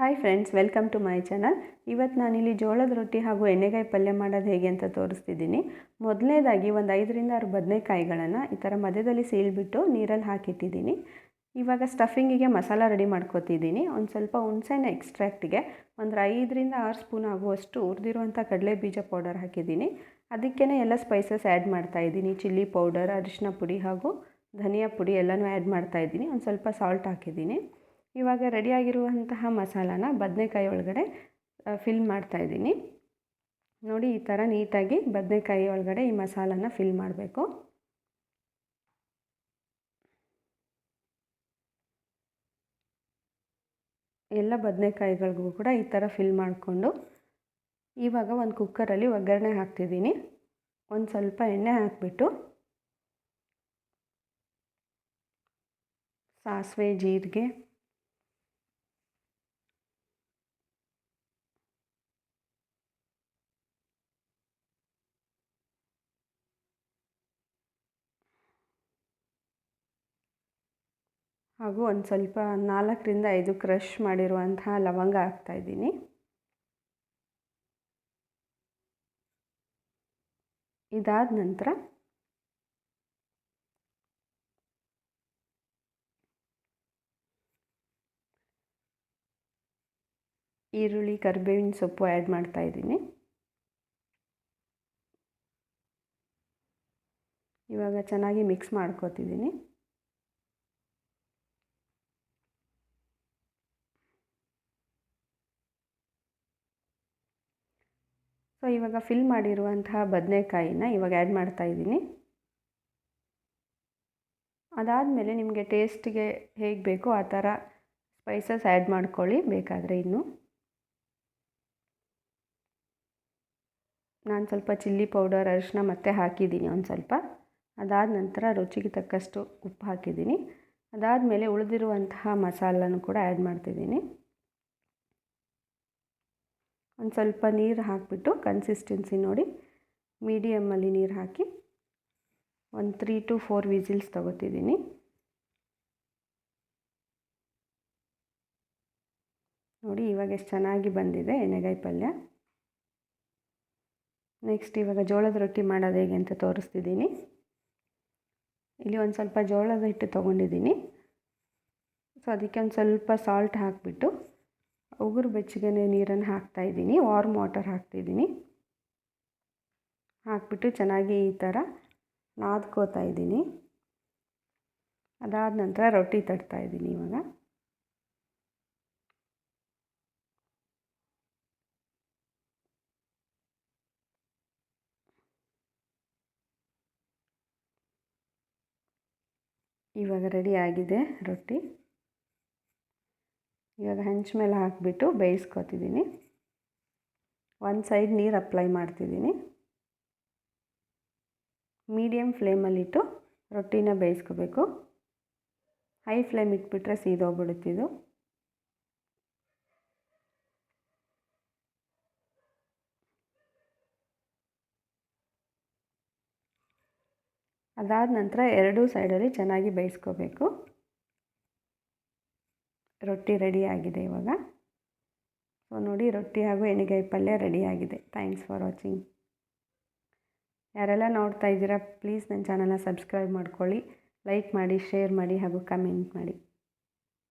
Hi friends, welcome to my channel. ಇವತ್ತು ನಾನಿಲ್ಲಿ ಜೋಳದ ರೊಟ್ಟಿ ಹಾಗೂ ಎಣ್ಣೆಗಾಯಿ ಪಲ್ಯ ಮಾಡೋದು ಹೇಗೆ ಅಂತ ತೋರಿಸ್ತಿದ್ದೀನಿ. ಮೊದಲನೇದಾಗಿ ಒಂದು 5ರಿಂದ 6 ಬದನೆಕಾಯಿಗಳನ್ನು ಈ ಥರ ಮಧ್ಯದಲ್ಲಿ ಸೀಳ್ಬಿಟ್ಟು ನೀರಲ್ಲಿ ಹಾಕಿಟ್ಟಿದ್ದೀನಿ. ಇವಾಗ ಸ್ಟಫಿಂಗಿಗೆ ಮಸಾಲ ರೆಡಿ ಮಾಡ್ಕೊತಿದ್ದೀನಿ. ಒಂದು ಸ್ವಲ್ಪ ಹುಣಸೆಹಣ್ಣು ಎಕ್ಸ್ಟ್ರಾಕ್ಟಿಗೆ ಒಂದು 5ರಿಂದ 6 ಸ್ಪೂನ್ ಆಗುವಷ್ಟು ಹುರಿದಿರುವಂಥ ಕಡಲೆ ಬೀಜ ಪೌಡರ್ ಹಾಕಿದ್ದೀನಿ. ಅದಕ್ಕೇ ಎಲ್ಲ ಸ್ಪೈಸಸ್ ಆ್ಯಡ್ ಮಾಡ್ತಾಯಿದ್ದೀನಿ. ಚಿಲ್ಲಿ ಪೌಡರ್, ಅರಿಶಿನ ಪುಡಿ ಹಾಗೂ ಧನಿಯಾ ಪುಡಿ ಎಲ್ಲನೂ ಆ್ಯಡ್ ಮಾಡ್ತಾಯಿದ್ದೀನಿ. ಒಂದು ಸ್ವಲ್ಪ ಸಾಲ್ಟ್ ಹಾಕಿದ್ದೀನಿ. ಇವಾಗ ರೆಡಿಯಾಗಿರುವಂತಹ ಮಸಾಲಾನ ಬದನೆಕಾಯಿ ಒಳಗಡೆ ಫಿಲ್ ಮಾಡ್ತಾಯಿದ್ದೀನಿ. ನೋಡಿ, ಈ ಥರ ನೀಟಾಗಿ ಬದನೆಕಾಯಿ ಒಳಗಡೆ ಈ ಮಸಾಲಾನ ಫಿಲ್ ಮಾಡಬೇಕು. ಎಲ್ಲ ಬದನೆಕಾಯಿಗಳಿಗೂ ಕೂಡ ಈ ಥರ ಫಿಲ್ ಮಾಡಿಕೊಂಡು ಇವಾಗ ಒಂದು ಕುಕ್ಕರಲ್ಲಿ ಒಗ್ಗರಣೆ ಹಾಕ್ತಿದ್ದೀನಿ. ಒಂದು ಸ್ವಲ್ಪ ಎಣ್ಣೆ ಹಾಕಿಬಿಟ್ಟು ಸಾಸಿವೆ, ಜೀರಿಗೆ, ಹಾಗೂ ಒಂದು ಸ್ವಲ್ಪ 4ರಿಂದ 5 ಕ್ರಷ್ ಮಾಡಿರುವಂತಹ ಲವಂಗ ಹಾಕ್ತಾಯಿದ್ದೀನಿ. ಇದಾದ ನಂತರ ಈರುಳ್ಳಿ, ಕರಿಬೇವಿನ ಸೊಪ್ಪು ಆ್ಯಡ್ ಮಾಡ್ತಾಯಿದ್ದೀನಿ. ಇವಾಗ ಚೆನ್ನಾಗಿ ಮಿಕ್ಸ್ ಮಾಡ್ಕೊತಿದ್ದೀನಿ. ಸೊ ಇವಾಗ ಫಿಲ್ ಮಾಡಿರುವಂತಹ ಬದನೆಕಾಯಿನ ಇವಾಗ ಆ್ಯಡ್ ಮಾಡ್ತಾಯಿದ್ದೀನಿ. ಅದಾದಮೇಲೆ ನಿಮಗೆ ಟೇಸ್ಟಿಗೆ ಹೇಗೆ ಬೇಕೋ ಆ ಥರ ಸ್ಪೈಸಸ್ ಆ್ಯಡ್ ಮಾಡ್ಕೊಳ್ಳಿ ಬೇಕಾದರೆ. ಇನ್ನು ನಾನು ಸ್ವಲ್ಪ ಚಿಲ್ಲಿ ಪೌಡರ್, ಅರಿಶಿನ ಮತ್ತೆ ಹಾಕಿದ್ದೀನಿ ಒಂದು ಸ್ವಲ್ಪ. ಅದಾದ ನಂತರ ರುಚಿಗೆ ತಕ್ಕಷ್ಟು ಉಪ್ಪು ಹಾಕಿದ್ದೀನಿ. ಅದಾದಮೇಲೆ ಉಳಿದಿರುವಂತಹ ಮಸಾಲನೂ ಕೂಡ ಆ್ಯಡ್ ಮಾಡ್ತಿದ್ದೀನಿ. ಒಂದು ಸ್ವಲ್ಪ ನೀರು ಹಾಕಿಬಿಟ್ಟು ಕನ್ಸಿಸ್ಟೆನ್ಸಿ ನೋಡಿ ಮೀಡಿಯಮ್ಮಲ್ಲಿ ನೀರು ಹಾಕಿ ಒಂದು 3 to 4 ವಿಸಿಲ್ಸ್ ತೊಗೋತಿದ್ದೀನಿ. ನೋಡಿ, ಇವಾಗ ಎಷ್ಟು ಚೆನ್ನಾಗಿ ಬಂದಿದೆ ಎಣ್ಣೆಗಾಯಿ ಪಲ್ಯ. ನೆಕ್ಸ್ಟ್ ಇವಾಗ ಜೋಳದ ರೊಟ್ಟಿ ಮಾಡೋದು ಹೇಗೆ ಅಂತ ತೋರಿಸ್ತಿದ್ದೀನಿ. ಇಲ್ಲಿ ಒಂದು ಸ್ವಲ್ಪ ಜೋಳದ ಹಿಟ್ಟು ತೊಗೊಂಡಿದ್ದೀನಿ. ಸೊ ಅದಕ್ಕೆ ಒಂದು ಸ್ವಲ್ಪ ಸಾಲ್ಟ್ ಹಾಕಿಬಿಟ್ಟು ಉಗುರು ಬೆಚ್ಚಗೆ ನೀರನ್ನು ಹಾಕ್ತಾಯಿದ್ದೀನಿ. ವಾರ್ಮ್ ವಾಟರ್ ಹಾಕ್ತಿದ್ದೀನಿ. ಹಾಕಿಬಿಟ್ಟು ಚೆನ್ನಾಗಿ ಈ ಥರ ನಾದ್ಕೋತಾ ಇದ್ದೀನಿ. ಅದಾದ ನಂತರ ರೊಟ್ಟಿ ತಟ್ತಾಯಿದ್ದೀನಿ. ಇವಾಗ ರೆಡಿ ಆಗಿದೆ ರೊಟ್ಟಿ. ಇವಾಗ ಹಂಚ ಮೇಲೆ ಹಾಕಿಬಿಟ್ಟು ಬೇಯಿಸ್ಕೊತಿದ್ದೀನಿ. ಒಂದು ಸೈಡ್ ನೀರು ಅಪ್ಲೈ ಮಾಡ್ತಿದ್ದೀನಿ. ಮೀಡಿಯಮ್ ಫ್ಲೇಮಲ್ಲಿಟ್ಟು ರೊಟ್ಟಿನ ಬೇಯಿಸ್ಕೋಬೇಕು. ಹೈ ಫ್ಲೇಮ್ ಇಟ್ಬಿಟ್ರೆ ಸೀದೋಗ್ಬಿಡುತ್ತಿದ್ದು. ಅದಾದ ನಂತರ ಎರಡೂ ಸೈಡಲ್ಲಿ ಚೆನ್ನಾಗಿ ಬೇಯಿಸ್ಕೋಬೇಕು. ರೊಟ್ಟಿ ರೆಡಿಯಾಗಿದೆ ಇವಾಗ. ಸೊ ನೋಡಿ, ರೊಟ್ಟಿ ಹಾಗೂ ಎಣ್ಣೆಗಾಯಿ ಪಲ್ಯ ರೆಡಿಯಾಗಿದೆ. Thanks for watching. ಯಾರೆಲ್ಲ ನೋಡ್ತಾ ಇದ್ದೀರಾ, ಪ್ಲೀಸ್ ನನ್ನ ಚಾನಲ್ನ ಸಬ್ಸ್ಕ್ರೈಬ್ ಮಾಡ್ಕೊಳ್ಳಿ, ಲೈಕ್ ಮಾಡಿ, ಶೇರ್ ಮಾಡಿ ಹಾಗೂ ಕಮೆಂಟ್ ಮಾಡಿ.